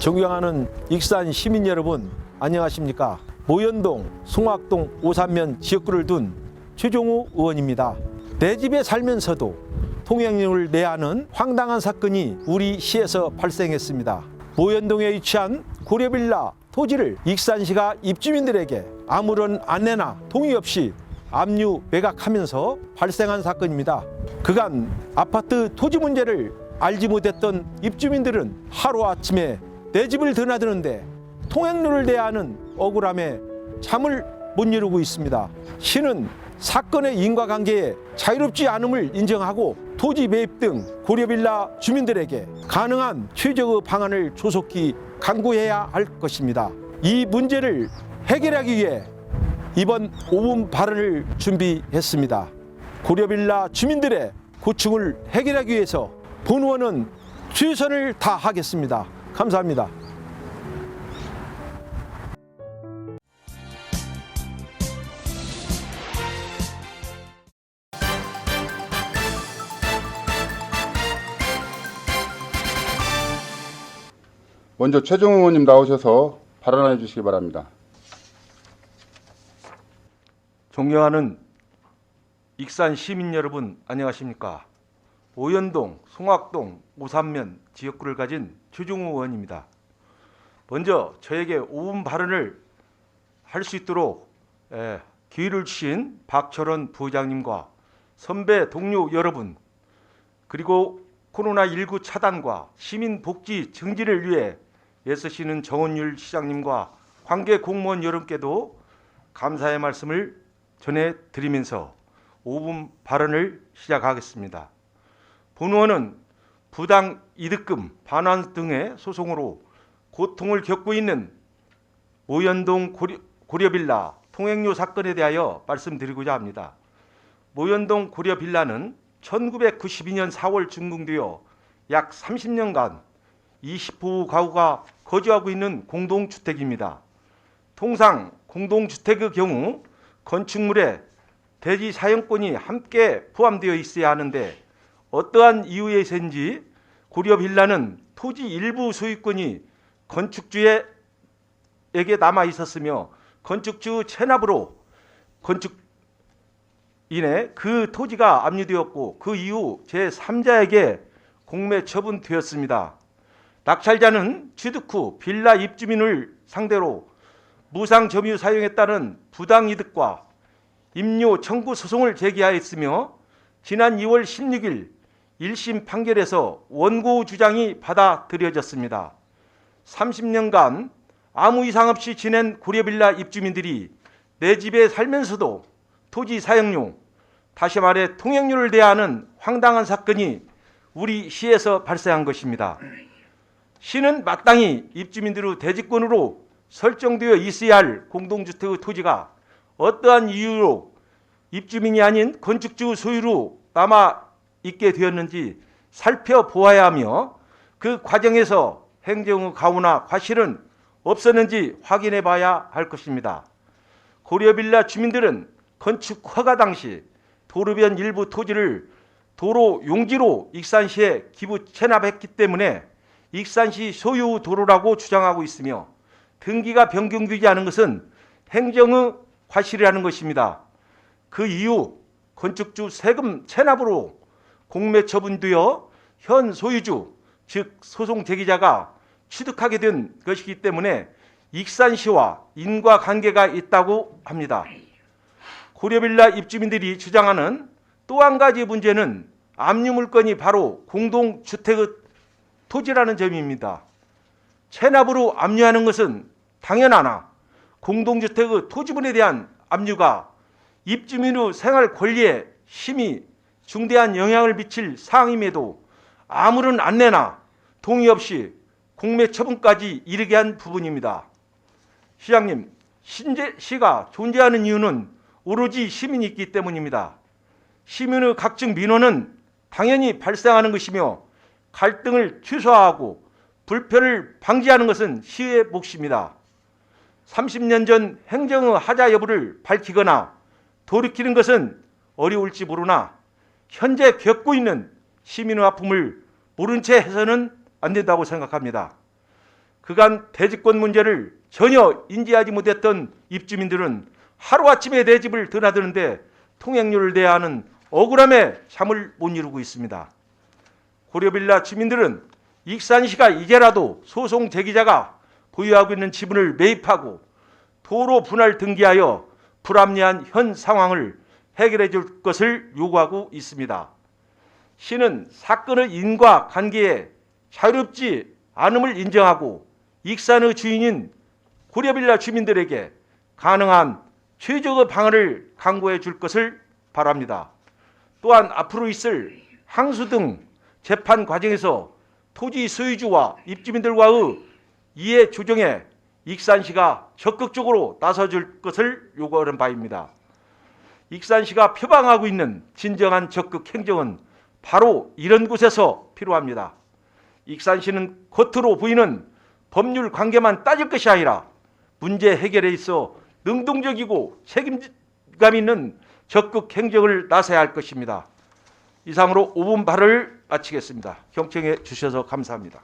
존경하는 익산 시민 여러분, 안녕하십니까? 모연동, 송악동, 오산면 지역구를 둔 최종우 의원입니다. 내 집에 살면서도 통행료를 내야 하는 황당한 사건이 우리 시에서 발생했습니다. 모연동에 위치한 고려빌라 토지를 익산시가 입주민들에게 아무런 안내나 동의 없이 압류 매각하면서 발생한 사건입니다. 그간 아파트 토지 문제를 알지 못했던 입주민들은 하루아침에 내 집을 드나드는데 통행료를 내야 하는 억울함에 잠을 못 이루고 있습니다. 시는 사건의 인과관계에 자유롭지 않음을 인정하고 토지 매입 등 고려빌라 주민들에게 가능한 최적의 방안을 조속히 강구해야 할 것입니다. 이 문제를 해결하기 위해 이번 5분 발언을 준비했습니다. 고려빌라 주민들의 고충을 해결하기 위해서 본 의원은 최선을 다하겠습니다. 감사합니다. 먼저 최종우 의원님 나오셔서 발언해 주시기 바랍니다. 존경하는 익산 시민 여러분, 안녕하십니까? 모연동, 송악동, 오산면 지역구를 가진 최종우 의원입니다. 먼저 저에게 5분 발언을 할 수 있도록 기회를 주신 박철원 부회장님과 선배 동료 여러분, 그리고 코로나19 차단과 시민 복지 증진을 위해 애쓰시는 정원율 시장님과 관계 공무원 여러분께도 감사의 말씀을 전해드리면서 5분 발언을 시작하겠습니다. 본 의원은 부당 이득금 반환 등의 소송으로 고통을 겪고 있는 모연동 고려빌라 통행료 사건에 대하여 말씀드리고자 합니다. 모연동 고려빌라는 1992년 4월 준공되어 약 30년간 20호 가구가 거주하고 있는 공동주택입니다. 통상 공동주택의 경우 건축물에 대지 사용권이 함께 포함되어 있어야 하는데 어떠한 이유에서인지 고려빌라는 토지 일부 소유권이 건축주에게 남아 있었으며 건축주 체납으로 건축인의 그 토지가 압류되었고 그 이후 제3자에게 공매 처분되었습니다. 낙찰자는 취득 후 빌라 입주민을 상대로 무상 점유 사용에 따른 부당이득과 임료 청구 소송을 제기하였으며 지난 2월 16일 1심 판결에서 원고 주장이 받아들여졌습니다. 30년간 아무 이상 없이 지낸 고려빌라 입주민들이 내 집에 살면서도 토지 사용료, 다시 말해 통행료를 내야 하는 황당한 사건이 우리 시에서 발생한 것입니다. 시는 마땅히 입주민들의 대지권으로 설정되어 있어야 할 공동주택의 토지가 어떠한 이유로 입주민이 아닌 건축주 소유로 남아 있게 되었는지 살펴보아야 하며 그 과정에서 행정의 가오나 과실은 없었는지 확인해 봐야 할 것입니다. 고려빌라 주민들은 건축 허가 당시 도로변 일부 토지를 도로 용지로 익산시에 기부 체납했기 때문에 익산시 소유 도로라고 주장하고 있으며 등기가 변경되지 않은 것은 행정의 과실이라는 것입니다. 그 이후 건축주 세금 체납으로 공매 처분되어 현 소유주, 즉 소송 제기자가 취득하게 된 것이기 때문에 익산시와 인과관계가 있다고 합니다. 고려빌라 입주민들이 주장하는 또 한 가지 문제는 압류 물건이 바로 공동주택의 토지라는 점입니다. 체납으로 압류하는 것은 당연하나 공동주택의 토지분에 대한 압류가 입주민의 생활 권리에 심히 중대한 영향을 미칠 사항임에도 아무런 안내나 동의 없이 공매 처분까지 이르게 한 부분입니다. 시장님, 시가 존재하는 이유는 오로지 시민이 있기 때문입니다. 시민의 각종 민원은 당연히 발생하는 것이며 갈등을 최소화하고 불편을 방지하는 것은 시의 몫입니다. 30년 전 행정의 하자 여부를 밝히거나 돌이키는 것은 어려울지 모르나 현재 겪고 있는 시민의 아픔을 모른 채 해서는 안 된다고 생각합니다. 그간 대지권 문제를 전혀 인지하지 못했던 입주민들은 하루아침에 내 집을 드나드는데 통행료를 내야 하는 억울함에 잠을 못 이루고 있습니다. 고려빌라 주민들은 익산시가 이제라도 소송 제기자가 보유하고 있는 지분을 매입하고 도로 분할 등기하여 불합리한 현 상황을 해결해 줄 것을 요구하고 있습니다. 시는 사건의 인과관계에 자유롭지 않음을 인정하고 익산의 주인인 고려빌라 주민들에게 가능한 최적의 방안을 강구해 줄 것을 바랍니다. 또한 앞으로 있을 항소 등 재판 과정에서 토지 소유주와 입주민들과의 이해 조정에 익산시가 적극적으로 나서줄 것을 요구하는 바입니다. 익산시가 표방하고 있는 진정한 적극 행정은 바로 이런 곳에서 필요합니다. 익산시는 겉으로 보이는 법률 관계만 따질 것이 아니라 문제 해결에 있어 능동적이고 책임감 있는 적극 행정을 나서야 할 것입니다. 이상으로 5분 발언을 마치겠습니다. 경청해 주셔서 감사합니다.